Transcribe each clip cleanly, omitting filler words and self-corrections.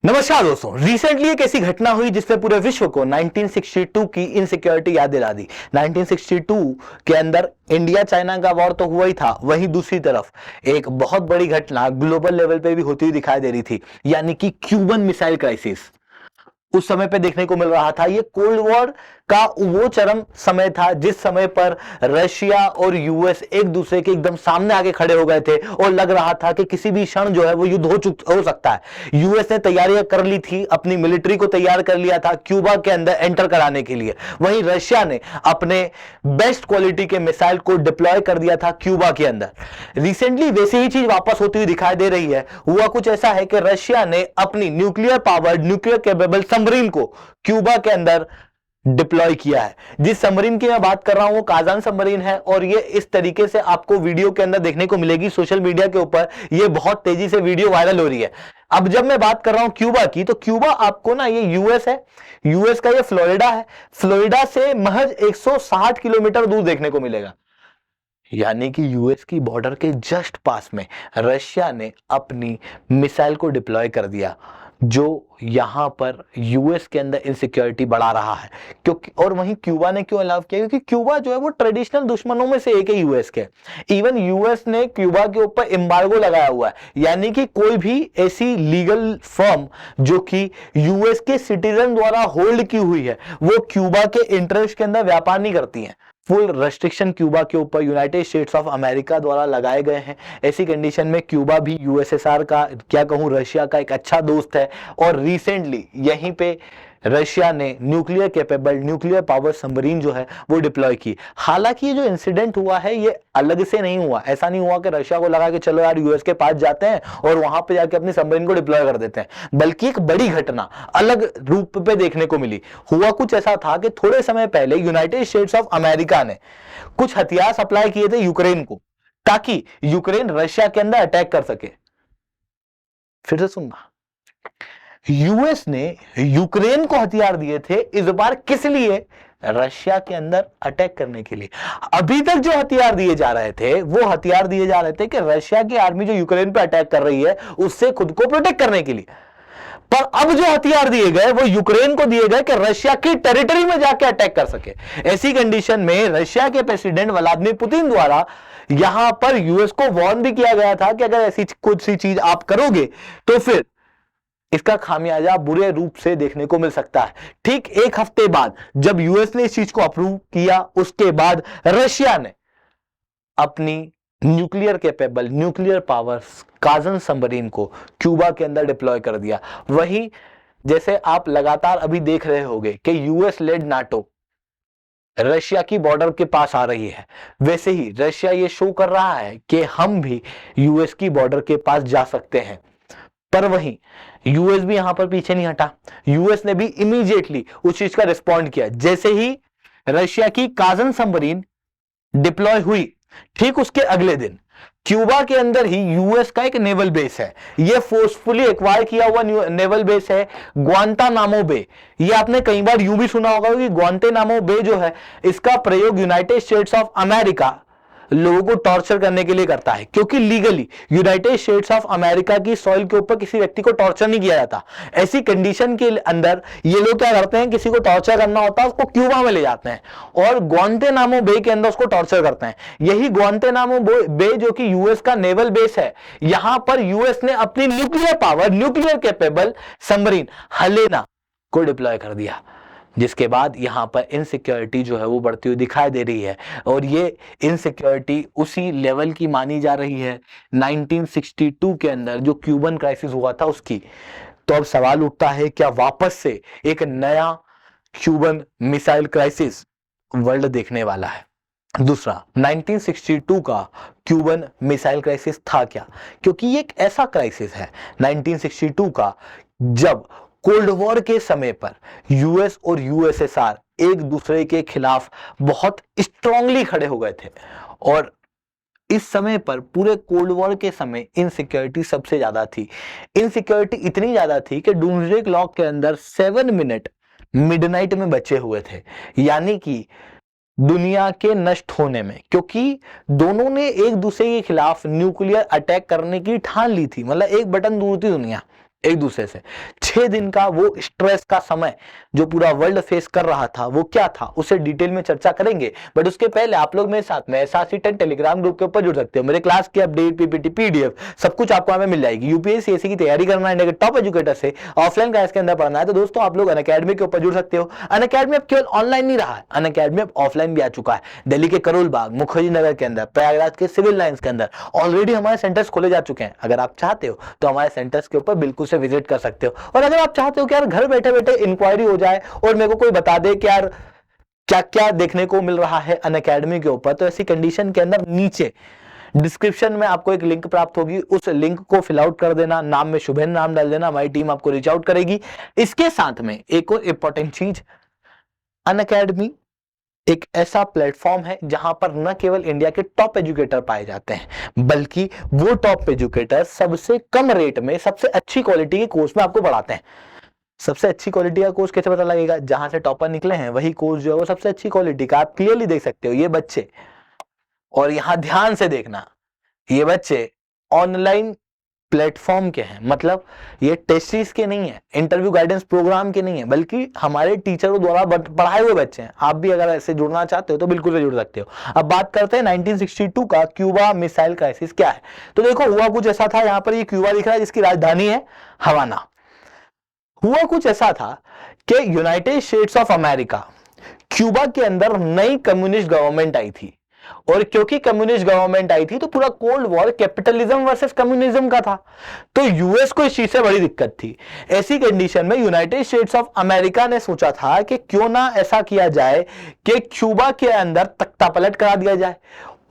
नमस्कार दोस्तों, रिसेंटली एक ऐसी घटना हुई जिसने पूरे विश्व को 1962 की इनसिक्योरिटी याद दिला दी। 1962 के अंदर इंडिया चाइना का वॉर तो हुआ ही था, वहीं दूसरी तरफ एक बहुत बड़ी घटना ग्लोबल लेवल पे भी होती हुई दिखाई दे रही थी, यानी कि क्यूबन मिसाइल क्राइसिस उस समय पे देखने को मिल रहा था। ये कोल्ड वॉर का वो चरम समय था जिस समय पर रशिया और यूएस एक दूसरे के एकदम सामने आके खड़े हो गए थे और लग रहा था कि किसी भी क्षण जो है वो युद्ध हो सकता है। यूएस ने तैयारियां कर ली थी, अपनी मिलिट्री को तैयार कर लिया था क्यूबा के अंदर एंटर कराने के लिए। वहीं रशिया ने अपने बेस्ट क्वालिटी के मिसाइल को डिप्लॉय कर दिया था क्यूबा के अंदर। रिसेंटली वैसी ही चीज वापस होती हुई दिखाई दे रही है। हुआ कुछ ऐसा है कि रशिया ने अपनी nuclear powered nuclear capable submarine को क्यूबा के अंदर डिप्लॉय किया है। जिस सबमरीन की मैं बात कर रहा हूं वो काजान सबमरीन है और ये इस तरीके से आपको वीडियो के अंदर देखने को मिलेगी। सोशल मीडिया के ऊपर ये बहुत तेजी से वीडियो वायरल हो रही है। अब जब मैं बात कर रहा हूं क्यूबा की, तो क्यूबा आपको ना, ये यूएस है, यूएस का ये फ्लोरिडा है। फ्लोरिडा से महज 160 किलोमीटर दूर देखने को मिलेगा, यानी कि यूएस की बॉर्डर के जस्ट पास में रशिया ने अपनी मिसाइल को डिप्लॉय कर दिया, जो यहां पर यूएस के अंदर इनसिक्योरिटी बढ़ा रहा है। क्योंकि और वहीं क्यूबा ने क्यों अलाउ किया, क्योंकि क्यूबा जो है वो ट्रेडिशनल दुश्मनों में से एक है यूएस के। इवन यूएस ने क्यूबा के ऊपर एम्बार्गो लगाया हुआ है, यानी कि कोई भी ऐसी लीगल फर्म जो कि यूएस के सिटीजन द्वारा होल्ड की हुई है वो क्यूबा के इंटरेस्ट के अंदर व्यापार नहीं करती है। फुल रेस्ट्रिक्शन क्यूबा के ऊपर यूनाइटेड स्टेट्स ऑफ अमेरिका द्वारा लगाए गए हैं। ऐसी कंडीशन में क्यूबा भी यूएसएसआर का, क्या कहूं, रशिया का एक अच्छा दोस्त है। और रिसेंटली यहीं पे रशिया ने nuclear capable nuclear power submarine जो है वो डिप्लॉय की। हालांकि ये जो इंसिडेंट हुआ है ये अलग से नहीं हुआ। ऐसा नहीं हुआ कि रशिया को लगा कि चलो यार यूएस के पास जाते हैं और वहां पे जाके अपनी सबमरीन को डिप्लॉय कर देते हैं, बल्कि एक बड़ी घटना अलग रूप पे देखने को मिली। हुआ कुछ ऐसा था कि थोड़े समय पहले यूनाइटेड स्टेट्स ऑफ अमेरिका ने कुछ हथियार सप्लाई किए थे यूक्रेन को, ताकि यूक्रेन रशिया के अंदर अटैक कर सके। फिर से सुनना, यूएस ने यूक्रेन को हथियार दिए थे, इस बार किस लिए? रशिया के अंदर अटैक करने के लिए। अभी तक जो हथियार दिए जा रहे थे वो हथियार दिए जा रहे थे कि रशिया की आर्मी जो यूक्रेन पे अटैक कर रही है उससे खुद को प्रोटेक्ट करने के लिए। पर अब जो हथियार दिए गए वो यूक्रेन को दिए गए कि रशिया की टेरिटरी में जाके अटैक कर सके। ऐसी कंडीशन में रशिया के प्रेसिडेंट व्लादिमीर पुतिन द्वारा यहां पर यूएस को वार्न भी किया गया था कि अगर ऐसी कुछ सी चीज आप करोगे तो फिर इसका खामियाजा बुरे रूप से देखने को मिल सकता है। ठीक एक हफ्ते बाद जब यूएस ने इस चीज को अप्रूव किया, उसके बाद रशिया ने अपनी nuclear capable nuclear power Kazan submarine को क्यूबा के अंदर डिप्लॉय कर दिया। वहीं जैसे आप लगातार अभी देख रहे होंगे कि यूएस लेड नाटो रशिया की बॉर्डर के पास आ रही है, वैसे ही रशिया ये शो कर रहा है कि हम भी यूएस की बॉर्डर के पास जा सकते हैं। पर वहीं यूएस भी यहां पर पीछे नहीं हटा। यूएस ने भी इमीडिएटली उस चीज का रिस्पॉन्ड किया। जैसे ही रशिया की काजन सबमरीन डिप्लॉय हुई, ठीक उसके अगले दिन क्यूबा के अंदर ही यूएस का एक नेवल बेस है, यह फोर्सफुली एक्वायर किया हुआ नेवल बेस है, ग्वांतानामो बे। ये आपने कई बार यूं भी सुना होगा कि ग्वांतानामो बे जो है इसका प्रयोग यूनाइटेड स्टेट्स ऑफ अमेरिका लोगों को टॉर्चर करने के लिए करता है, क्योंकि legally United states of America की सॉइल के ऊपर किसी व्यक्ति को टॉर्चर नहीं किया जाता। ऐसी कंडीशन के अंदर ये लोग क्या करते हैं, किसी को टॉर्चर करना होता है उसको क्यूबा में ले जाते हैं और ग्वांतानामो बे के अंदर उसको टॉर्चर करते हैं। यही ग्वांतानामो बे जो कि यूएस का नेवल बेस है, यहां पर यूएस ने अपनी nuclear power nuclear capable submarine Helena को डिप्लॉय कर दिया, जिसके बाद यहां पर इनसिक्योरिटी जो है वो बढ़ती हुई दिखाई दे रही है। और ये इनसिक्योरिटी उसी लेवल की मानी जा रही है 1962 के अंदर जो क्यूबन क्राइसिस हुआ था उसकी। तो अब सवाल उठता है, क्या वापस से एक नया क्यूबन मिसाइल क्राइसिस वर्ल्ड देखने वाला है? दूसरा, 1962 का क्यूबन मिसाइल क्राइसिस था क्या? क्योंकि ये एक ऐसा क्राइसिस है 1962 का जब कोल्ड वॉर के समय पर यूएस और यूएसएसआर एक दूसरे के खिलाफ बहुत स्ट्रांगली खड़े हो गए थे। और इस समय पर पूरे कोल्ड वॉर के समय इनसिक्योरिटी सबसे ज्यादा थी। इनसिक्योरिटी इतनी ज्यादा थी कि डूम्सडे क्लॉक के अंदर 7 मिनट मिडनाइट में बचे हुए थे, यानी कि दुनिया के नष्ट होने में, क्योंकि दोनों ने एक दूसरे के खिलाफ न्यूक्लियर अटैक करने की ठान ली थी। मतलब एक बटन दूर थी दुनिया, एक दूसरे से। 6 दिन का वो स्ट्रेस का समय जो पूरा वर्ल्ड फेस कर रहा था वो क्या था, उसे डिटेल में चर्चा करेंगे। बट उसके पहले आप लोग मेरे साथ में SRC10 टेलीग्राम ग्रुप के ऊपर जुड़ सकते हो। मेरे क्लास की अपडेट, PPT, PDF सब कुछ आपको हमें मिल जाएगी। यूपीएससी की तैयारी करना है, इंडिया के टॉप एजुकेटर से ऑफलाइन क्लास के अंदर पढ़ना है तो दोस्तों आप लोग अनअकैडमी के ऊपर जुड़ सकते हो। अनअकैडमी अब केवल ऑनलाइन नहीं रहा है, अनअकैडमी अब ऑफलाइन भी आ चुका है। दिल्ली के करोल बाग, मुखर्जी नगर के अंदर, प्रयागराज के सिविल लाइंस के अंदर ऑलरेडी हमारे सेंटर्स खोले जा चुके हैं। अगर आप चाहते हो तो हमारे सेंटर्स के ऊपर बिल्कुल से विजिट कर सकते हो। और अगर आप चाहते हो कि यार घर बैठे बैठे इंक्वायरी हो जाए और मेरे को कोई बता दे कि यार क्या क्या देखने को मिल रहा है अनअकैडमी के ऊपर, तो ऐसी कंडीशन के अंदर नीचे डिस्क्रिप्शन में आपको एक लिंक प्राप्त होगी, उस लिंक को फिल आउट कर देना, नाम में शुभेंद्र नाम डाल देना, हमारी टीम आपको रीच आउट करेगी। इसके साथ में एक और इंपॉर्टेंट चीज, अनअकैडमी एक ऐसा प्लेटफॉर्म है जहां पर न केवल इंडिया के टॉप एजुकेटर पाए जाते हैं, बल्कि वो टॉप एजुकेटर सबसे कम रेट में सबसे अच्छी क्वालिटी के कोर्स में आपको पढ़ाते हैं। सबसे अच्छी क्वालिटी का कोर्स कैसे पता लगेगा? जहां से टॉपर निकले हैं वही कोर्स जो है वो सबसे अच्छी क्वालिटी का। आप क्लियरली देख सकते हो ये बच्चे, और यहां ध्यान से देखना, ये बच्चे ऑनलाइन प्लेटफॉर्म के हैं, मतलब ये टेस्ट सीरीज के नहीं है, इंटरव्यू गाइडेंस प्रोग्राम के नहीं है, बल्कि हमारे टीचरों द्वारा पढ़ाए हुए बच्चे हैं। आप भी अगर ऐसे जुड़ना चाहते हो तो बिल्कुल से जुड़ सकते हो। अब बात करते हैं 1962 का क्यूबा मिसाइल क्राइसिस क्या है। तो देखो हुआ कुछ ऐसा था, यहां पर ये क्यूबा दिख रहा है जिसकी राजधानी है हवाना। हुआ कुछ ऐसा था कि United states of America, Cuba के अंदर नई कम्युनिस्ट गवर्नमेंट आई थी, और क्योंकि कम्युनिस्ट गवर्नमेंट आई थी तो पूरा cold war capitalism versus communism का था, तो यूएस को इस चीज से बड़ी दिक्कत थी। ऐसी कंडीशन में यूनाइटेड स्टेट्स ऑफ अमेरिका ने सोचा था कि क्यों ना ऐसा किया जाए कि क्यूबा के अंदर तख्तापलट करा दिया जाए।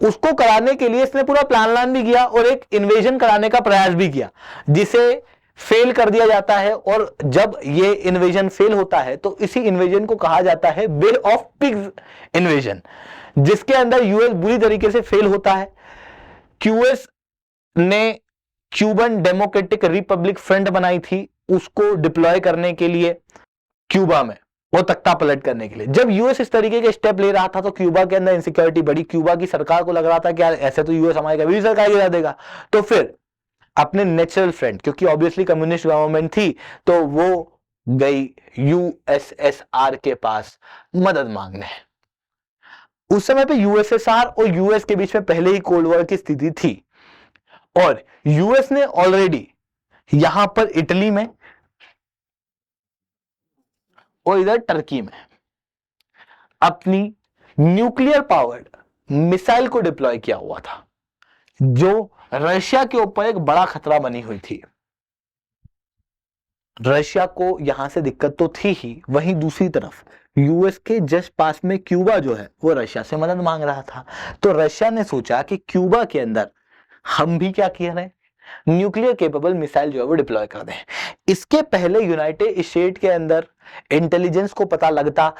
उसको कराने के लिए इसने पूरा प्लान भी किया और एक इन्वेजन कराने का प्रयास भी किया, जिसे फेल कर दिया जाता है। और जब ये इन्वेजन फेल होता है तो इसी इन्वेजन को कहा जाता है बे ऑफ पिग्स इन्वेजन, जिसके अंदर यूएस बुरी तरीके से फेल होता है। यूएस ने क्यूबन डेमोक्रेटिक रिपब्लिक फ्रंट बनाई थी उसको डिप्लॉय करने के लिए क्यूबा में, वो तख्ता पलट करने के लिए। जब यूएस इस तरीके के स्टेप ले रहा था तो क्यूबा के अंदर इनसिक्योरिटी बढ़ी। क्यूबा की सरकार को लग रहा था कि यार ऐसे तो यूएस हमारी कभी भी सरकार गिरा देगा, तो फिर अपने नेचुरल फ्रेंड, क्योंकि ऑब्वियसली कम्युनिस्ट गवर्नमेंट थी, तो वो गई यूएसएसआर के पास मदद मांगने। उस समय पे यूएसएसआर और यूएस के बीच में पहले ही कोल्ड वॉर की स्थिति थी, और यूएस ने ऑलरेडी यहां पर इटली में और इधर टर्की में अपनी न्यूक्लियर पावर्ड मिसाइल को डिप्लॉय किया हुआ था, जो रशिया के ऊपर एक बड़ा खतरा बनी हुई थी। रशिया को यहां से दिक्कत तो थी ही, वहीं दूसरी तरफ यूएस के जस्ट पास में क्यूबा जो है वो रशिया से मदद मांग रहा था। तो रशिया ने सोचा कि क्यूबा के अंदर हम भी क्या किया रहे, न्यूक्लियर केपेबल मिसाइल जो है वो डिप्लॉय कर दें। इसके पहले यूनाइटेड स्टेट के अंदर इंटेलिजेंस को पता लगता,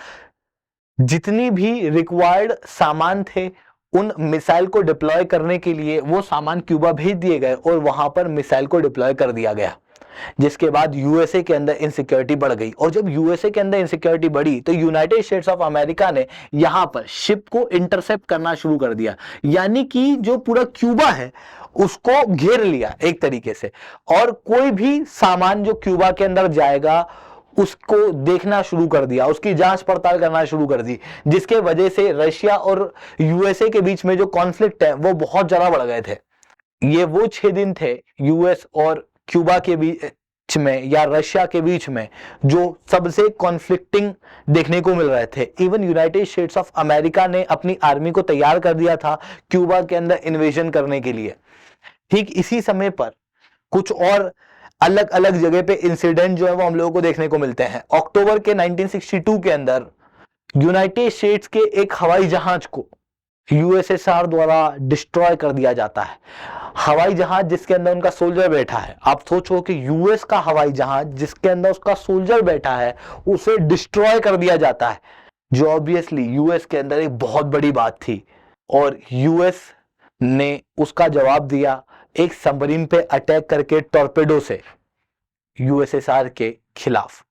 जितनी भी रिक्वायर्ड सामान थे उन मिसाइल को डिप्लॉय करने के लिए वो सामान क्यूबा भेज दिए गए और वहां पर मिसाइल को डिप्लॉय कर दिया गया, जिसके बाद यूएसए के अंदर इनसिक्योरिटी बढ़ गई। और जब यूएसए के अंदर इनसिक्योरिटी बढ़ी तो यूनाइटेड स्टेट्स ऑफ अमेरिका ने यहां पर शिप को इंटरसेप्ट करना शुरू कर दिया, यानी कि जो पूरा क्यूबा है उसको घेर लिया एक तरीके से, और कोई भी सामान जो क्यूबा के अंदर जाएगा उसको देखना शुरू कर दिया, उसकी जांच पड़ताल करना शुरू कर दी, जिसके वजह से रशिया और यूएसए के बीच में जो कॉन्फ्लिक्ट है वो बहुत ज्यादा बढ़ गए थे। ये वो 6 दिन थे यूएस और क्यूबा के बीच में या रशिया के बीच में जो सबसे कॉन्फ्लिक्टिंग देखने को मिल रहे थे। Even United states of America ने अपनी आर्मी को तैयार कर दिया था क्यूबा के अंदर इन्वेजन करने के लिए। ठीक इसी समय पर कुछ और अलग अलग जगह पे इंसिडेंट जो है वो हम लोगों को देखने को मिलते हैं। अक्टूबर के 1962 के अंदर यूनाइटेड स्टेट्स के एक हवाई जहाज को यूएसएसआर द्वारा डिस्ट्रॉय कर दिया जाता है। हवाई जहाज जिसके अंदर उनका सोल्जर बैठा है, आप सोचो कि यूएस का हवाई जहाज जिसके अंदर उसका सोल्जर बैठा है उसे डिस्ट्रॉय कर दिया जाता है, जो ऑब्वियसली यूएस के अंदर एक बहुत बड़ी बात थी। और यूएस ने उसका जवाब दिया एक सबमरीन पे अटैक करके टॉर्पेडो से यूएसएसआर के खिलाफ।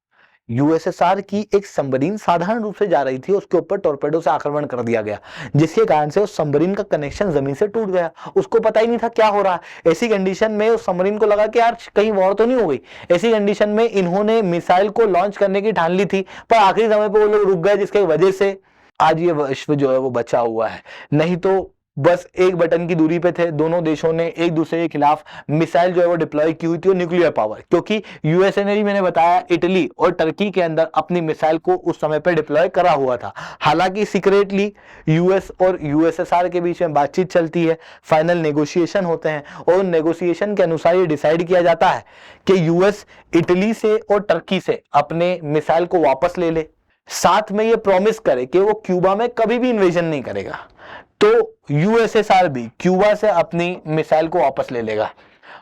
यूएसएसआर की एक सबमरीन साधारण रूप से जा रही थी, उसके ऊपर टॉर्पेडो से आक्रमण कर दिया गया, जिसके कारण से उस सबमरीन का कनेक्शन जमीन से टूट गया। उसको पता ही नहीं था क्या हो रहा है। ऐसी कंडीशन में उस सबमरीन को लगा कि यार कहीं वॉर तो नहीं हो गई। ऐसी कंडीशन में इन्होंने मिसाइल को लॉन्च करने की ठान ली थी, पर आखिरी समय पर वो लोग रुक गए, जिसकी वजह से आज ये विश्व जो है वो बचा हुआ है। नहीं तो बस एक बटन की दूरी पे थे, दोनों देशों ने एक दूसरे के खिलाफ मिसाइल जो है वो डिप्लॉय की हुई थी, न्यूक्लियर पावर, क्योंकि यूएसए ने भी, मैंने बताया, इटली और टर्की के अंदर अपनी मिसाइल को उस समय पे डिप्लॉय करा हुआ था। हालांकि सीक्रेटली यूएस और यूएसएसआर के बीच में बातचीत चलती है, फाइनल नेगोशिएशन होते हैं, और उन नेगोशिएशन के अनुसार ये डिसाइड किया जाता है कि यूएस इटली से और टर्की से अपने मिसाइल को वापस ले ले, साथ में ये प्रॉमिस करे कि वो क्यूबा में कभी भी इन्वेजन नहीं करेगा। तो यूएसएसआर भी क्यूबा से अपनी मिसाइल को वापस ले लेगा,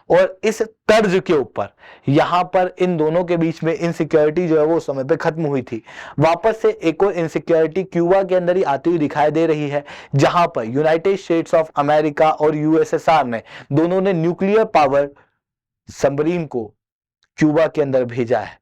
और इस तर्ज के ऊपर यहां पर इन दोनों के बीच में इनसिक्योरिटी जो है वो उस समय पे खत्म हुई थी। वापस से एक और इनसिक्योरिटी क्यूबा के अंदर ही आती हुई दिखाई दे रही है, जहां पर यूनाइटेड स्टेट्स ऑफ अमेरिका और यूएसएसआर ने दोनों ने न्यूक्लियर पावर सबमरीन को क्यूबा के अंदर भेजा है,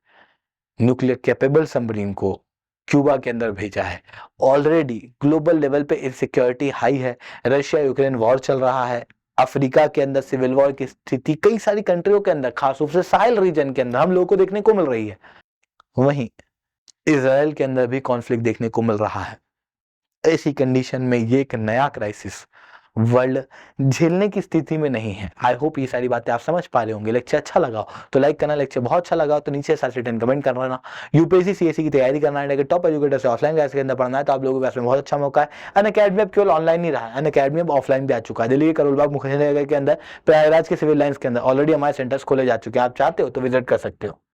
न्यूक्लियर कैपेबल सबमरीन को क्यूबा के अंदर भेजा है। ऑलरेडी ग्लोबल लेवल पे इनसिक्योरिटी हाई है, रशिया यूक्रेन वॉर चल रहा है, अफ्रीका के अंदर सिविल वॉर की स्थिति कई सारी कंट्रियों के अंदर, खास रूप से साहिल रीजन के अंदर हम लोगों को देखने को मिल रही है। वहीं इसराइल के अंदर भी कॉन्फ्लिक्ट देखने को मिल रहा है। ऐसी कंडीशन में ये एक नया क्राइसिस वर्ल्ड झेलने की स्थिति में नहीं है। आई होप ये सारी बातें आप समझ पा रहे होंगे। लेक्चर अच्छा लगा हो तो लाइक करना, लेक्चर बहुत अच्छा लगा हो तो नीचे साथ रिटर्न कमेंट करना। यूपीएससी सीएससी की तैयारी करना है, टॉप एजुकेटर से ऑफलाइन क्लास के अंदर पढ़ना है तो आप लोगों के पास में बहुत अच्छा मौका है। अनअकैडमी अब केवल ऑनलाइन नहीं रहा है, अनअकैडमी अब ऑफलाइन भी आ चुका है। दिल्ली के करोलबाग मुख्य नगर के अंदर, प्रयागराज के सिविल लाइन्स के अंदर ऑलरेडी हमारे सेंटर्स खोले जा चुके हैं। आप चाहते हो तो विजिट कर सकते हो।